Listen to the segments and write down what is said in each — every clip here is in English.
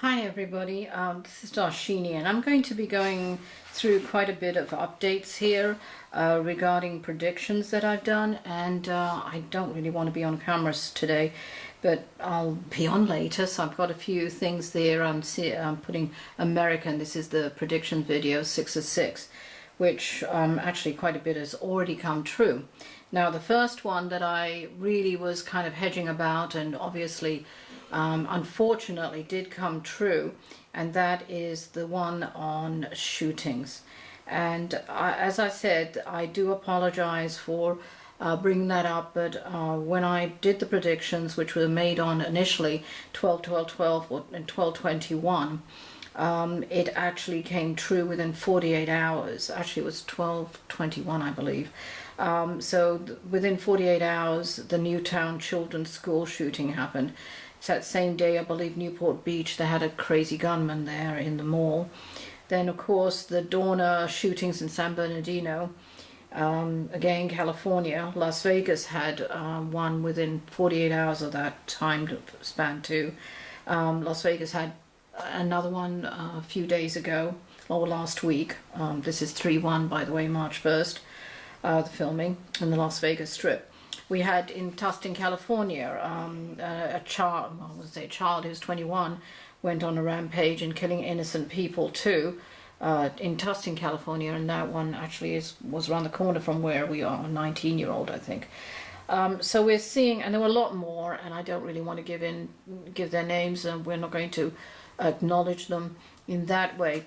Hi everybody, this is Darshini and I'm going to be going through quite a bit of updates here regarding predictions that I've done, and I don't really want to be on cameras today, but I'll be on later, so I've got a few things there. I'm putting American, this is the prediction video 6 of 6, which actually quite a bit has already come true. Now the first one that I really was kind of hedging about and obviously unfortunately did come true, and that is the one on shootings. And as I said, I do apologize for bringing that up, but when I did the predictions, which were made on initially 12/12/12 and 12/21, it actually came true within 48 hours. Actually, it was 12/21, I believe. So within 48 hours, the Newtown Children's School shooting happened. It's that same day, I believe, Newport Beach, they had a crazy gunman there in the mall. Then, of course, the Dorner shootings in San Bernardino, again, California. Las Vegas had one within 48 hours of that time span too. Las Vegas had another one a few days ago, or last week. This is 3/1, by the way, March 1st, the filming in the Las Vegas Strip. We had in Tustin, California, a child, well, I would say a child who's 21, went on a rampage and killing innocent people too, in Tustin, California, and that one actually was around the corner from where we are, a 19-year-old, I think. So we're seeing, and there were a lot more, and I don't really want to give their names, and we're not going to acknowledge them in that way.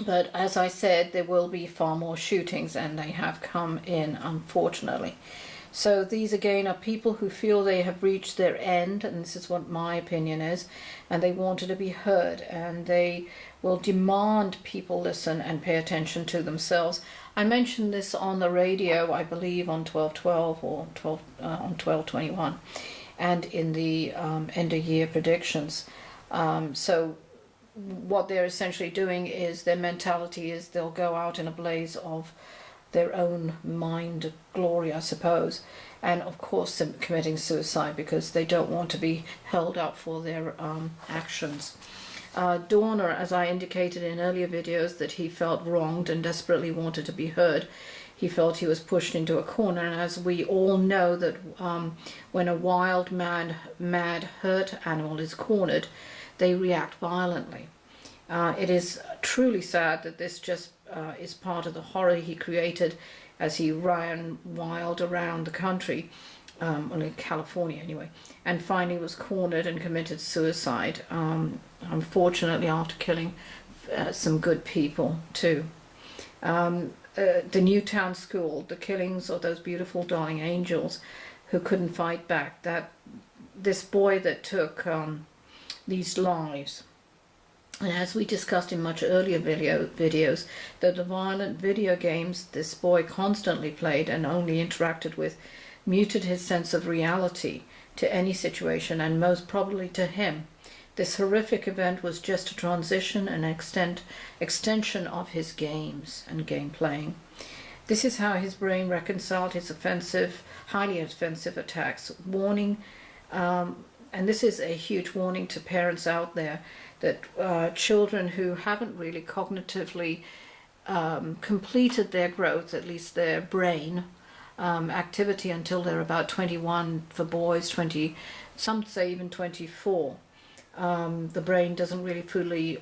But as I said, there will be far more shootings, and they have come in, unfortunately. So these again are people who feel they have reached their end, and this is what my opinion is, and they wanted to be heard, and they will demand people listen and pay attention to themselves. I mentioned this on the radio, I believe, on 12/12 or on 12/21, and in the end of year predictions. So what they're essentially doing is, their mentality is they'll go out in a blaze of their own mind glory, I suppose, and of course committing suicide because they don't want to be held up for their actions. Dorner, as I indicated in earlier videos, that he felt wronged and desperately wanted to be heard. He felt he was pushed into a corner, and as we all know that when a wild, mad, hurt animal is cornered, they react violently. It is truly sad that this just is part of the horror he created as he ran wild around the country, well, in California anyway, and finally was cornered and committed suicide, unfortunately after killing some good people too. The Newtown School, the killings of those beautiful darling angels who couldn't fight back, that this boy that took these lives. And as we discussed in much earlier videos, that the violent video games this boy constantly played and only interacted with muted his sense of reality to any situation, and most probably to him. This horrific event was just a transition and extension of his games and game playing. This is how his brain reconciled his highly offensive attacks. Warning, and this is a huge warning to parents out there, that children who haven't really cognitively completed their growth, at least their brain activity, until they're about 21 for boys, 20, some say even 24. The brain doesn't really fully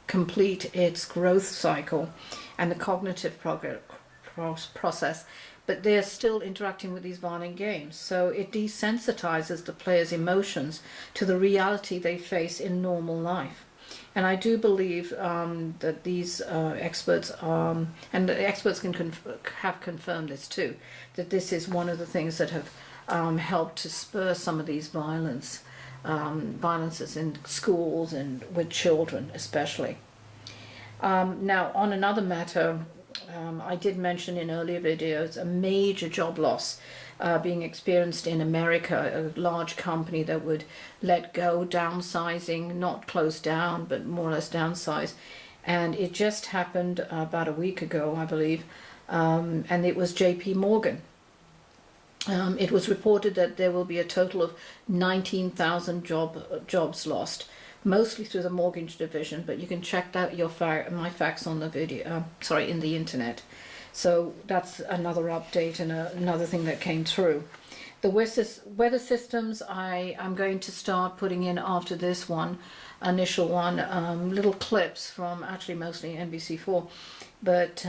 complete its growth cycle and the cognitive process, but they're still interacting with these violent games. So it desensitizes the player's emotions to the reality they face in normal life. And I do believe that these experts, and the experts have confirmed this too, that this is one of the things that have helped to spur some of these violences in schools and with children especially. Now, on another matter, I did mention in earlier videos a major job loss being experienced in America, a large company that would let go, downsizing, not close down, but more or less downsize. And it just happened about a week ago, I believe, and it was JP Morgan. It was reported that there will be a total of 19,000 jobs lost mostly through the mortgage division, but you can check out my facts on the video, in the internet. So that's another update and another thing that came through. The weather systems I'm going to start putting in after this one, initial one, little clips from actually mostly NBC4, but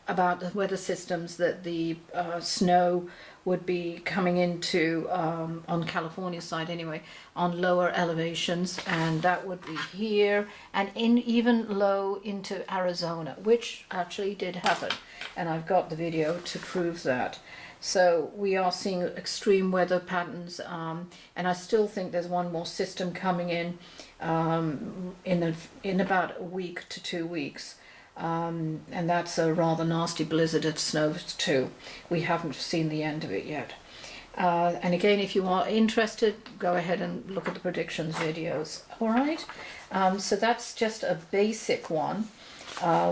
about the weather systems that the snow would be coming into, on California side anyway, on lower elevations, and that would be here and even low into Arizona, which actually did happen, and I've got the video to prove that. So we are seeing extreme weather patterns, and I still think there's one more system coming in about a week to 2 weeks. And that's a rather nasty blizzard of snow too. We haven't seen the end of it yet. And again, if you are interested, go ahead and look at the predictions videos. All right. So that's just a basic one.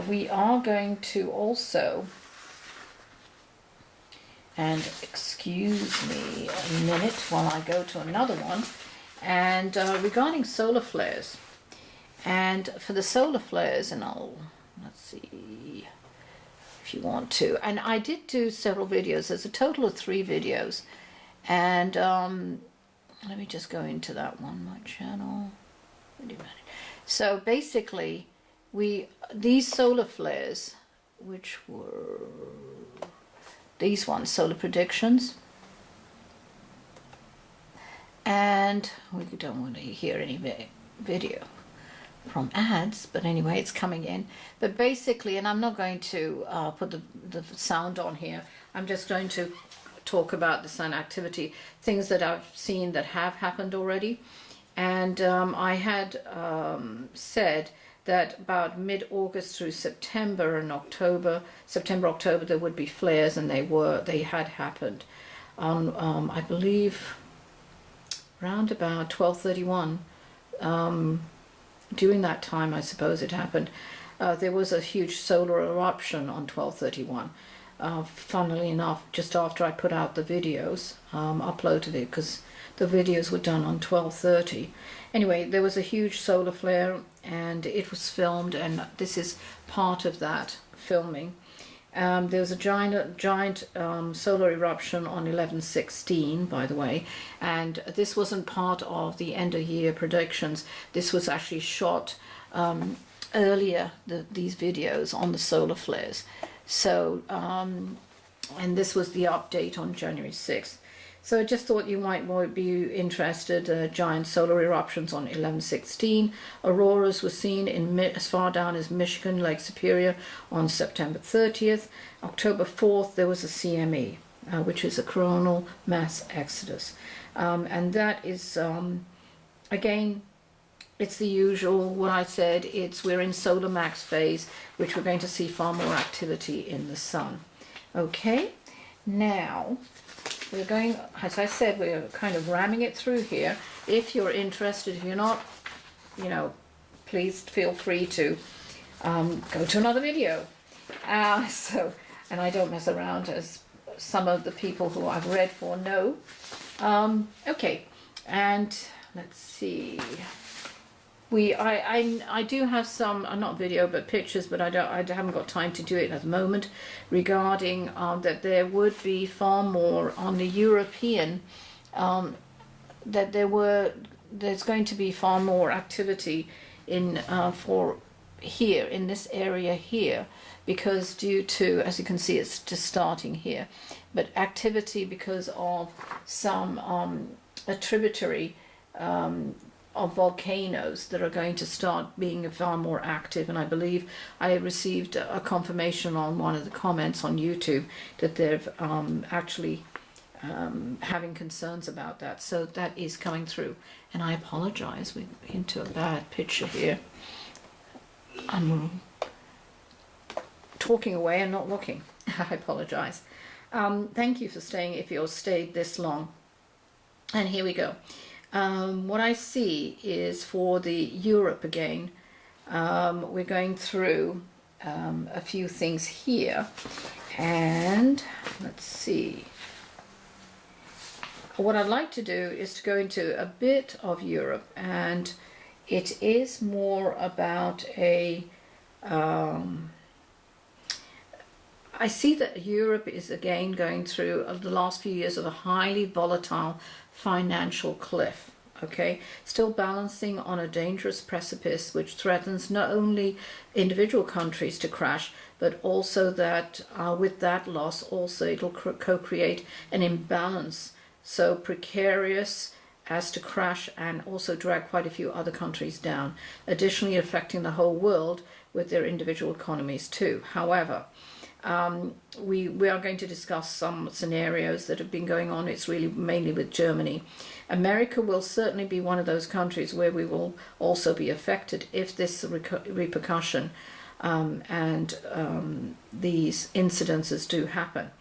We are going to also, and excuse me a minute while I go to another one, and regarding solar flares. And for the solar flares, and let's see if you want to. And I did do several videos. There's a total of 3 videos. And let me just go into that one, my channel. Wait a minute. So basically, these solar flares, which were these ones, solar predictions. And we don't want to hear any video from ads, but anyway, it's coming in. But basically, and I'm not going to put the sound on here, I'm just going to talk about the sun activity, things that I've seen that have happened already. And I had said that about mid-August through September, October, there would be flares, and they had happened on I believe around about 12:31. During that time, I suppose it happened. There was a huge solar eruption on 12/31. Funnily enough, just after I put out the videos, uploaded it, because the videos were done on 12:30. Anyway, there was a huge solar flare, and it was filmed, and this is part of that filming. There was a giant solar eruption on 11/16, by the way, and this wasn't part of the end of year predictions. This was actually shot earlier, these videos on the solar flares. So, and this was the update on January 6th. So I just thought you might be interested. Giant solar eruptions on 11/16. Auroras were seen as far down as Michigan, Lake Superior on September 30th. October 4th, there was a c.m.e, which is a coronal mass exodus. And that is, again, it's the usual, what I said, we're in solar max phase, which we're going to see far more activity in the sun. Okay, now, we're going, as I said, we're kind of ramming it through here. If you're interested, if you're not, please feel free to go to another video. And I don't mess around, as some of the people who I've read for know. Okay, and let's see. I do have some, not video, but pictures, but I haven't got time to do it at the moment, regarding that there would be far more on the European, that there's going to be far more activity in for here, in this area here, because due to, as you can see, it's just starting here, but activity because of some a tributary of volcanoes that are going to start being far more active. And I believe I received a confirmation on one of the comments on YouTube that they're actually having concerns about that. So that is coming through. And I apologize, we're into a bad picture here. I'm talking away and not looking. I apologize. Thank you for staying, if you've stayed this long. And here we go. What I see is for the Europe again, we're going through a few things here, and let's see. What I'd like to do is to go into a bit of Europe, and It is more about I see that Europe is again going through the last few years of a highly volatile financial cliff. Okay, still balancing on a dangerous precipice which threatens not only individual countries to crash, but also that with that loss also it'll co-create an imbalance so precarious as to crash and also drag quite a few other countries down, additionally affecting the whole world with their individual economies too. However, we are going to discuss some scenarios that have been going on. It's really mainly with Germany. America will certainly be one of those countries where we will also be affected if this repercussion and these incidences do happen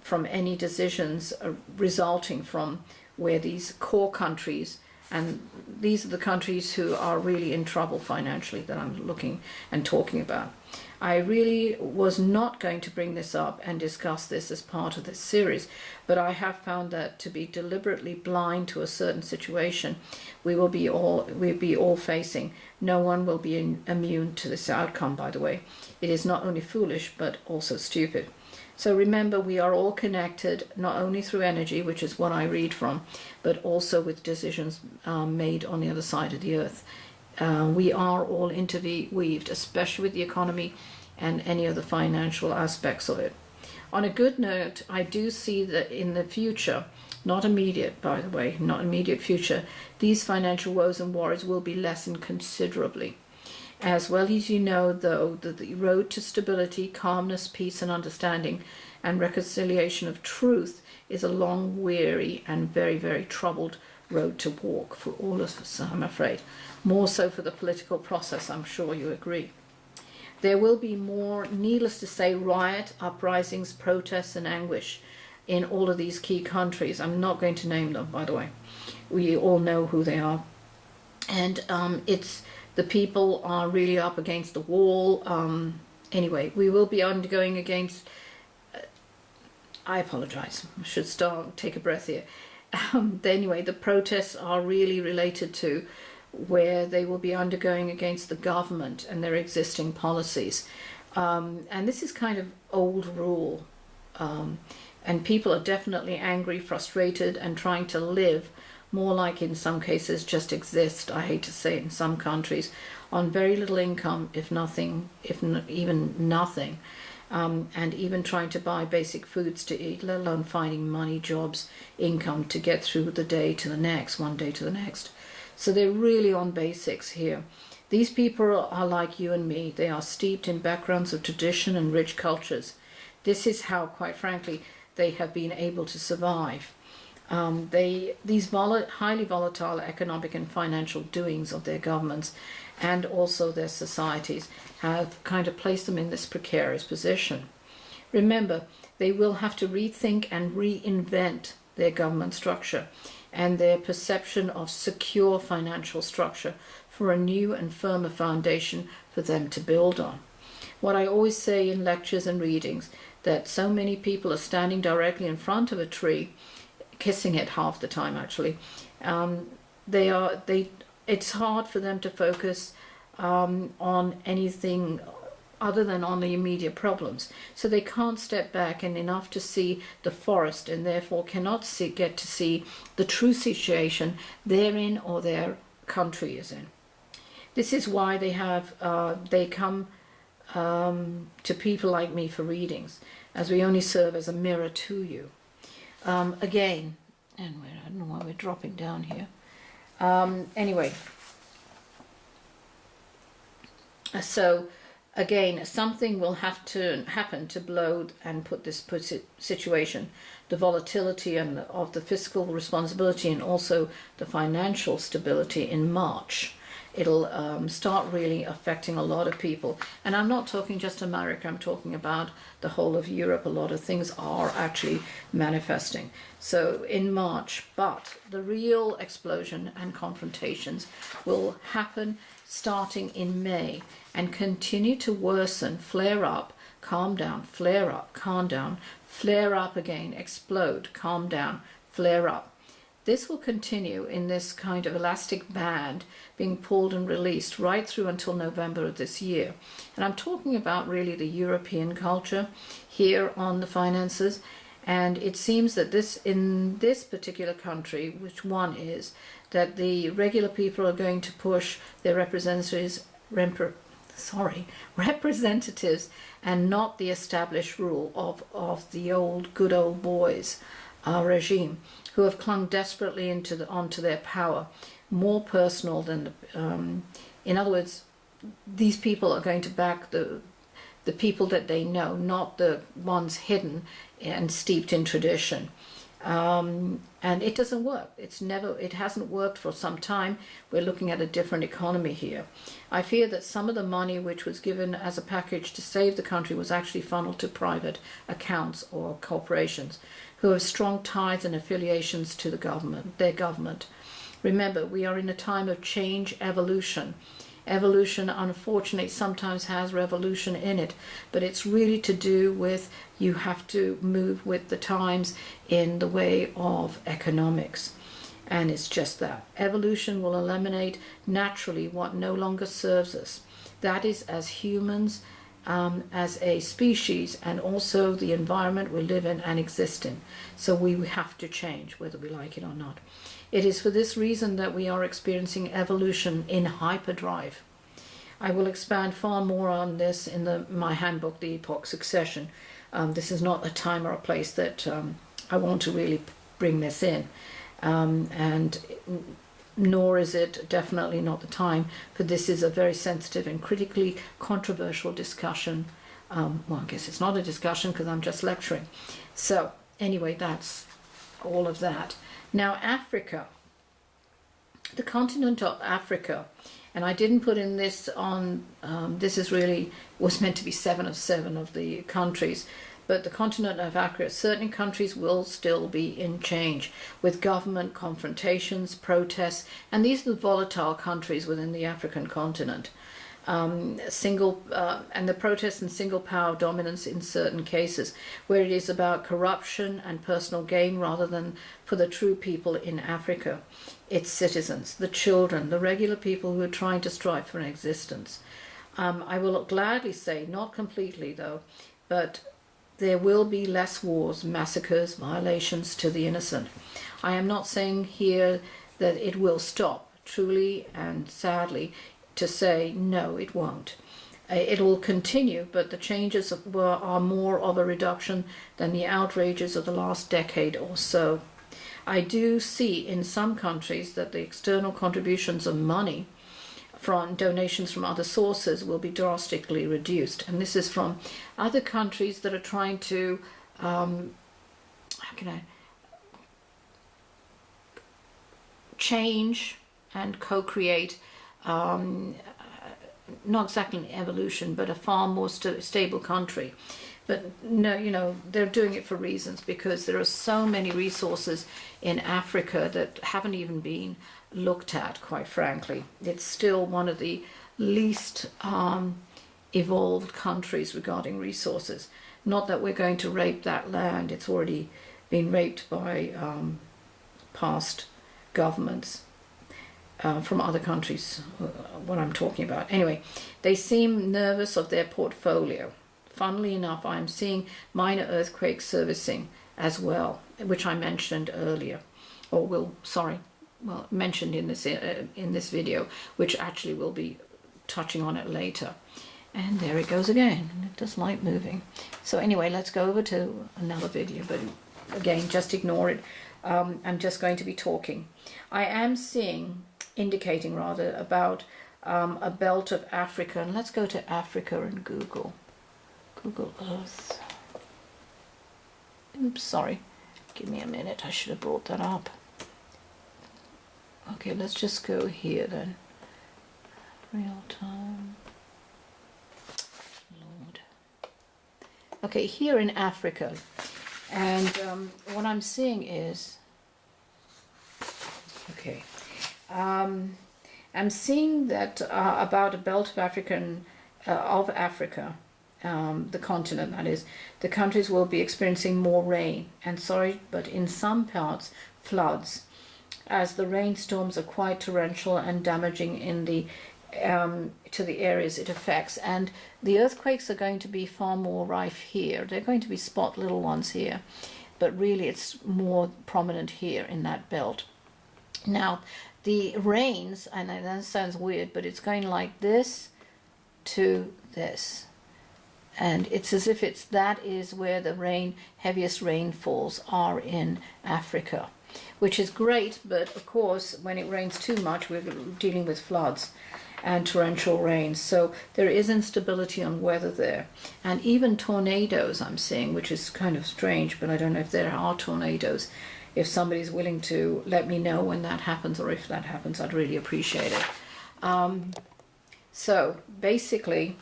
from any decisions resulting from where these core countries, and these are the countries who are really in trouble financially that I'm looking and talking about. I really was not going to bring this up and discuss this as part of this series, but I have found that to be deliberately blind to a certain situation, we'll be all facing. No one will be immune to this outcome, by the way. It is not only foolish, but also stupid. So remember, we are all connected, not only through energy, which is what I read from, but also with decisions made on the other side of the earth. We are all interweaved, especially with the economy and any of the financial aspects of it. On a good note, I do see that in the future, not immediate, by the way, not immediate future, these financial woes and worries will be lessened considerably. As well as you know, though, that the road to stability, calmness, peace and understanding and reconciliation of truth is a long, weary and very, very troubled road to walk for all of us, I'm afraid. More so for the political process, I'm sure you agree. There will be more, needless to say, riot, uprisings, protests and anguish in all of these key countries. I'm not going to name them, by the way. We all know who they are. And the people are really up against the wall. Anyway, we will be undergoing against... I apologize. I should take a breath here. Anyway, the protests are really related to where they will be undergoing against the government and their existing policies. And this is kind of old rule. And people are definitely angry, frustrated, and trying to live more like, in some cases, just exist, I hate to say it, in some countries, on very little income, if nothing, even nothing. And even trying to buy basic foods to eat, let alone finding money, jobs, income to get through the day to the next, one day to the next. So they're really on basics here. These people are like you and me. They are steeped in backgrounds of tradition and rich cultures. This is how, quite frankly, they have been able to survive. These highly volatile economic and financial doings of their governments and also their societies have kind of placed them in this precarious position. Remember, they will have to rethink and reinvent their government structure and their perception of secure financial structure for a new and firmer foundation for them to build on. What I always say in lectures and readings, that so many people are standing directly in front of a tree, kissing it half the time actually. It's hard for them to focus on anything other than on the immediate problems. So they can't step back and enough to see the forest, and therefore cannot get to see the true situation they're in or their country is in. This is why they come to people like me for readings, as we only serve as a mirror to you. Again, and I don't know why we're dropping down here. Anyway, so again, something will have to happen to blow and put this situation, the volatility and of the fiscal responsibility and also the financial stability in March. It'll start really affecting a lot of people. And I'm not talking just America, I'm talking about the whole of Europe. A lot of things are actually manifesting. So in March, but the real explosion and confrontations will happen starting in May and continue to worsen, flare up, calm down, flare up, calm down, flare up again, explode, calm down, flare up. This will continue in this kind of elastic band being pulled and released right through until November of this year. And I'm talking about really the European culture here on the finances. And it seems that in this particular country, which one is, that the regular people are going to push their representatives and not the established rule of the good old boys regime, who have clung desperately onto their power, more personal than in other words, these people are going to back the people that they know, not the ones hidden and steeped in tradition. And it doesn't work. It hasn't worked for some time. We're looking at a different economy here. I fear that some of the money which was given as a package to save the country was actually funneled to private accounts or corporations who have strong ties and affiliations to their government. Remember, we are in a time of change, evolution. Evolution, unfortunately, sometimes has revolution in it, but it's really to do with you have to move with the times in the way of economics. And it's just that. Evolution will eliminate naturally what no longer serves us. That is, as humans, as a species, and also the environment we live in and exist in. So we have to change, whether we like it or not. It is for this reason that we are experiencing evolution in hyperdrive. I will expand far more on this in my handbook, The Epoch Succession. This is not a time or a place that I want to really bring this in. And nor is it definitely not the time, for this is a very sensitive and critically controversial discussion. Well, I guess it's not a discussion because I'm just lecturing. So anyway, that's all of that. Now, Africa, the continent of Africa, and I didn't put in this on, this was meant to be 7 of 7 of the countries, but the continent of Africa, certain countries will still be in change with government confrontations, protests, and these are the volatile countries within the African continent. And the protests and single power dominance in certain cases, where it is about corruption and personal gain rather than for the true people in Africa, its citizens, the children, the regular people who are trying to strive for an existence. I will gladly say, not completely though, but there will be less wars, massacres, violations to the innocent. I am not saying here that it will stop, truly and sadly, to say no, it won't. It will continue, but the changes are more of a reduction than the outrages of the last decade or so. I do see in some countries that the external contributions of money from donations from other sources will be drastically reduced. And this is from other countries that are trying to, change and co-create not exactly an evolution, but a far more stable country. But no, they're doing it for reasons, because there are so many resources in Africa that haven't even been looked at, quite frankly. It's still one of the least evolved countries regarding resources. Not that we're going to rape that land, it's already been raped by past governments. From other countries, what I'm talking about. Anyway, they seem nervous of their portfolio. Funnily enough, I'm seeing minor earthquake servicing as well, which I mentioned earlier, mentioned in this video, which actually will be touching on it later. And there it goes again, and it does like moving. So anyway, let's go over to another video, but again, just ignore it. I'm just going to be talking. I am indicating about a belt of Africa, and let's go to Africa and Google Earth. Oops, sorry, give me a minute, I should have brought that up. Okay, let's just go here then. Real time. Lord. Okay, here in Africa, and what I'm seeing is, okay, I'm seeing that about a belt of Africa, the continent that is, the countries will be experiencing more rain, and but in some parts, floods. as the rainstorms are quite torrential and damaging in the to the areas it affects. And the earthquakes are going to be far more rife here. They're going to be spot little ones here, but really it's more prominent here in that belt. Now the rains, and that sounds weird, but it's going like this to this, and it's as if that is where the heaviest rainfalls are in Africa, which is great. But of course, when it rains too much, we're dealing with floods and torrential rains. So there is instability on weather there, and even tornadoes I'm seeing, which is kind of strange, but I don't know if there are tornadoes. If somebody's willing to let me know when that happens, or if that happens, I'd really appreciate it. So basically,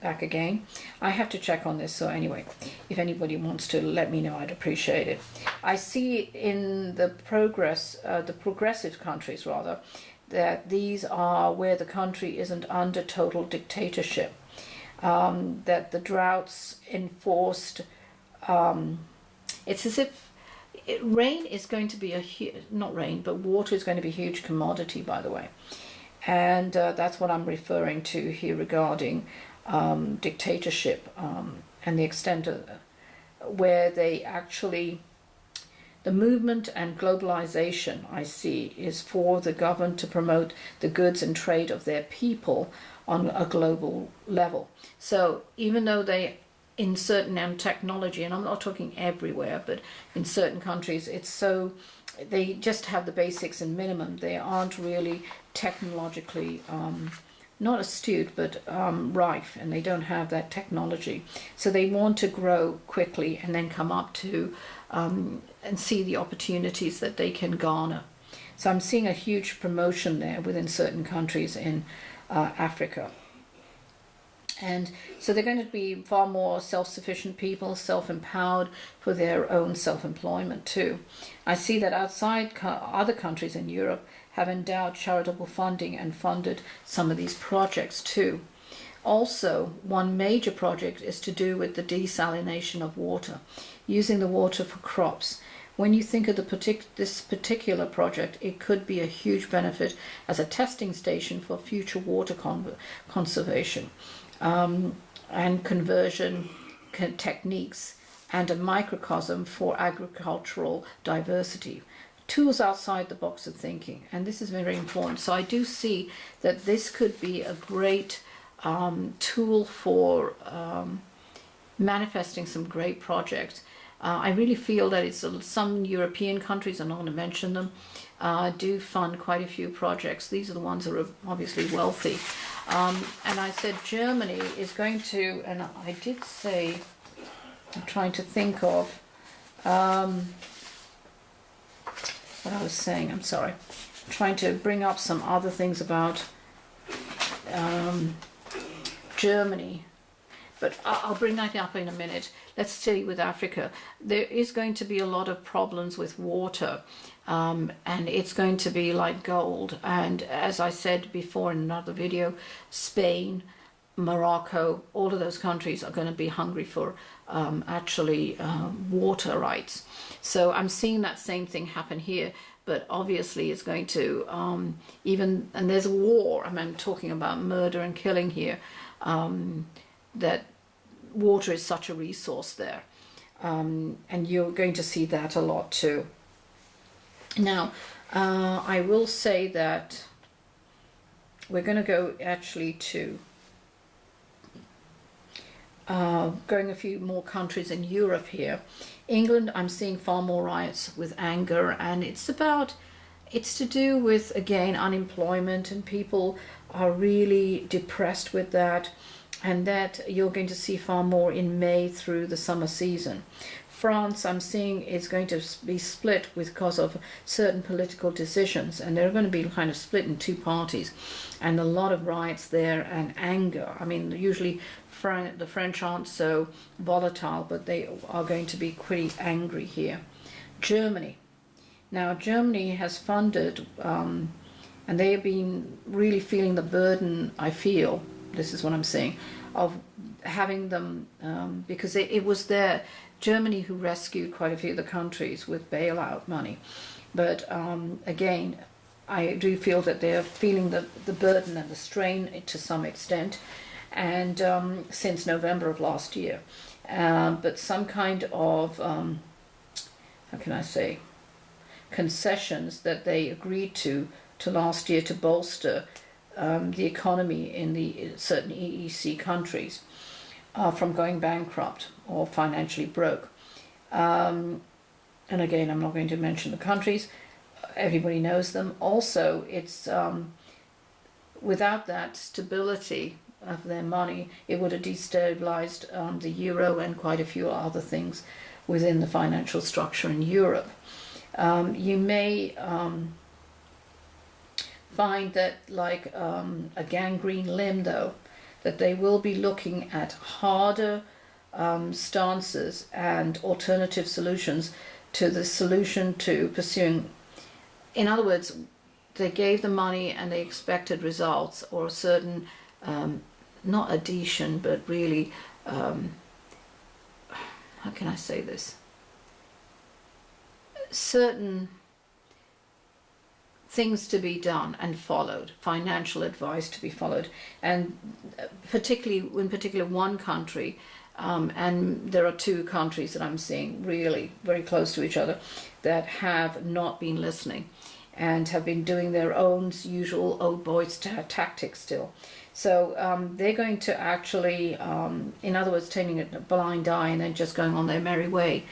back again, I have to check on this. So anyway, if anybody wants to let me know, I'd appreciate it. I see in the progressive countries rather, that these are where the country isn't under total dictatorship, that the droughts enforced, it's as if rain is going to be not rain, but water is going to be a huge commodity, by the way. And that's what I'm referring to here regarding dictatorship, and the extent of where they actually, the movement and globalization I see is for the government to promote the goods and trade of their people on a global level. So even though they, in certain technology, and I'm not talking everywhere, but in certain countries, it's so, they just have the basics and minimum. They aren't really technologically not astute, but rife, and they don't have that technology. So they want to grow quickly and then come up to and see the opportunities that they can garner. So I'm seeing a huge promotion there within certain countries in Africa. And so they're going to be far more self-sufficient people, self-empowered for their own self-employment too. I see that outside other countries in Europe have endowed charitable funding and funded some of these projects too. Also, one major project is to do with the desalination of water, using the water for crops. When you think of this particular project, it could be a huge benefit as a testing station for future water conservation. And conversion techniques, and a microcosm for agricultural diversity. Tools outside the box of thinking, and this is very important. So I do see that this could be a great tool for manifesting some great projects. I really feel that it's some European countries, I'm not going to mention them, do fund quite a few projects. These are the ones that are obviously wealthy. And I said Germany is going to, and I did say, I'm trying to think of what I was saying, I'm sorry. I'm trying to bring up some other things about Germany. But I'll bring that up in a minute. Let's stay with Africa. There is going to be a lot of problems with water, and it's going to be like gold. And as I said before in another video, Spain, Morocco, all of those countries are going to be hungry for water rights. So I'm seeing that same thing happen here. But obviously it's going to, and there's a war, I'm talking about murder and killing here, that water is such a resource there, and you're going to see that a lot too. Now, I will say that we're going to go actually to going a few more countries in Europe here. England, I'm seeing far more riots with anger, and it's to do with, again, unemployment, and people are really depressed with that. And that you're going to see far more in May through the summer season. France, I'm seeing, is going to be split because of certain political decisions, and they're going to be kind of split in two parties, and a lot of riots there and anger. I mean, usually the French aren't so volatile, but they are going to be pretty angry here. Germany. Now, Germany has funded, and they have been really feeling the burden, I feel, this is what I'm saying, of having them, because it was Germany who rescued quite a few of the countries with bailout money. But again, I do feel that they're feeling the burden and the strain to some extent, and since November of last year. But some kind of, how can I say, concessions that they agreed to last year to bolster the economy in the certain EEC countries from going bankrupt or financially broke. And again, I'm not going to mention the countries. Everybody knows them. Also, it's without that stability of their money, it would have destabilized the euro and quite a few other things within the financial structure in Europe. You may find that, like a gangrene limb, though, that they will be looking at harder stances and alternative solutions to the solution to pursuing. In other words, they gave the money and they expected results, or a certain, not adhesion, but really, how can I say this? Certain things to be done and followed, financial advice to be followed, and particularly one country, and there are two countries that I'm seeing really very close to each other that have not been listening and have been doing their own usual old boys tactics still. So they're going to actually, in other words, turning a blind eye and then just going on their merry way.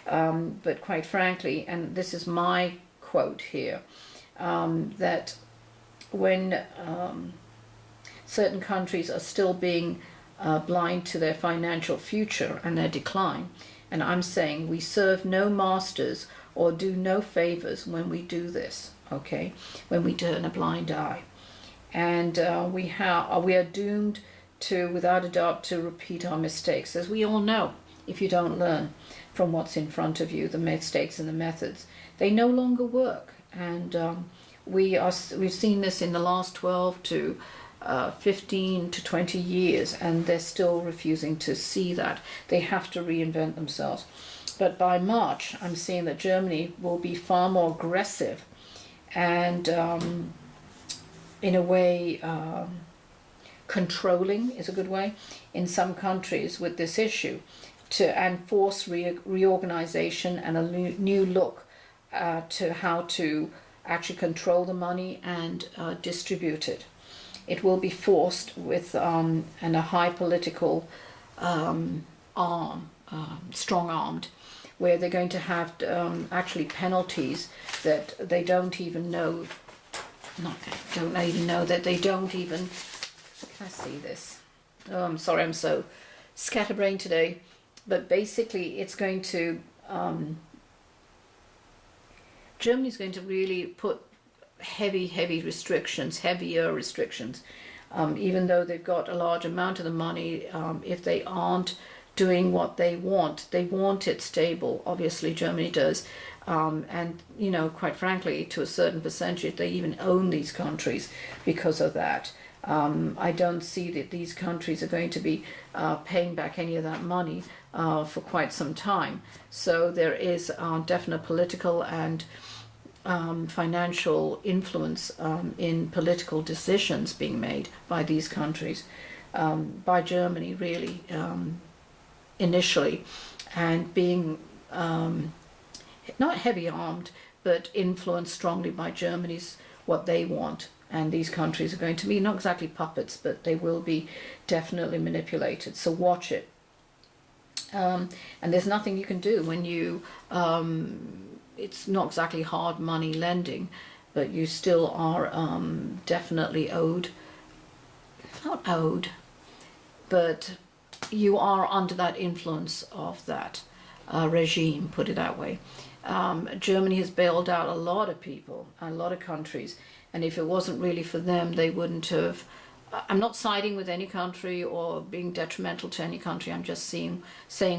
But quite frankly, and this is my quote here, that when certain countries are still being blind to their financial future and their decline, and I'm saying we serve no masters or do no favors when we do this, okay, when we turn a blind eye. And we are doomed to, without a doubt, to repeat our mistakes, as we all know. If you don't learn from what's in front of you, the mistakes and the methods, they no longer work. And we've seen this in the last 12 to 15 to 20 years, and they're still refusing to see that. They have to reinvent themselves. But by March, I'm seeing that Germany will be far more aggressive and in a way controlling is a good way in some countries with this issue, and force reorganization and a new look to how to actually control the money and distribute it. It will be forced with and a high political arm, strong-armed, where they're going to have actually penalties that they don't even know. That they don't even. Can I see this? Oh, I'm sorry, I'm so scatterbrained today. But basically, it's going to. Germany's going to really put heavier restrictions, even though they've got a large amount of the money. If they aren't doing what they want it stable. Obviously, Germany does. And, you know, quite frankly, to a certain percentage, they even own these countries because of that. I don't see that these countries are going to be paying back any of that money for quite some time. So there is definite political and financial influence in political decisions being made by these countries, by Germany really, initially, and being not heavy armed, but influenced strongly by Germany's what they want. And these countries are going to be not exactly puppets, but they will be definitely manipulated. So watch it. And there's nothing you can do when you, it's not exactly hard money lending, but you still are definitely not owed, but you are under that influence of that regime, put it that way. Germany has bailed out a lot of people, a lot of countries, and if it wasn't really for them, they wouldn't have. I'm not siding with any country or being detrimental to any country. I'm just saying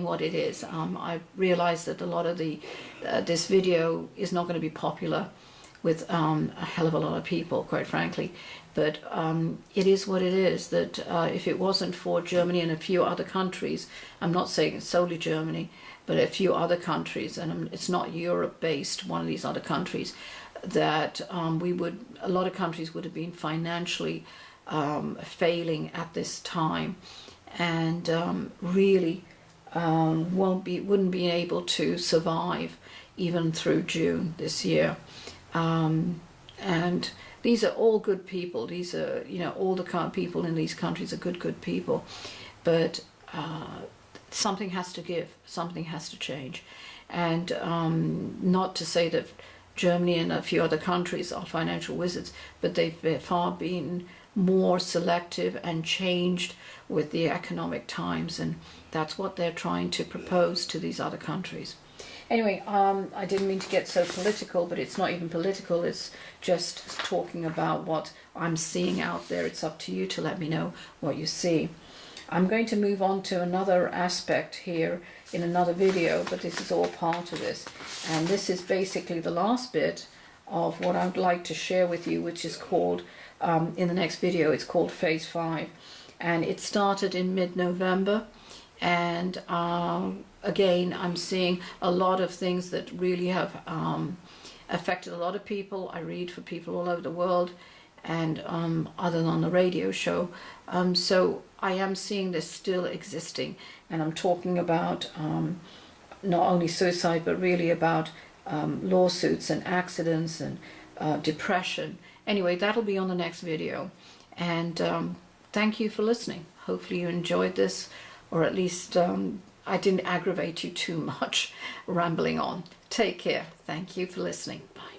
what it is. I realize that a lot of this video is not going to be popular with a hell of a lot of people, quite frankly. But it is what it is, that if it wasn't for Germany and a few other countries, I'm not saying it's solely Germany, but a few other countries, and it's not Europe based, one of these other countries, that a lot of countries would have been financially failing at this time, and really wouldn't be able to survive even through June this year. And these are all good people. These are, all the people in these countries are good people, but something has to give, something has to change. And not to say that Germany and a few other countries are financial wizards, but they've far been more selective and changed with the economic times, and that's what they're trying to propose to these other countries. Anyway, I didn't mean to get so political, but it's not even political, it's just talking about what I'm seeing out there. It's up to you to let me know what you see. I'm going to move on to another aspect here in another video, but this is all part of this. And this is basically the last bit of what I'd like to share with you, which is called, in the next video, it's called Phase 5. And it started in mid-November. And again, I'm seeing a lot of things that really have affected a lot of people. I read for people all over the world, and other than on the radio show. So I am seeing this still existing, and I'm talking about not only suicide, but really about lawsuits and accidents and depression. Anyway, that'll be on the next video. And thank you for listening. Hopefully you enjoyed this, or at least I didn't aggravate you too much rambling on. Take care. Thank you for listening. Bye.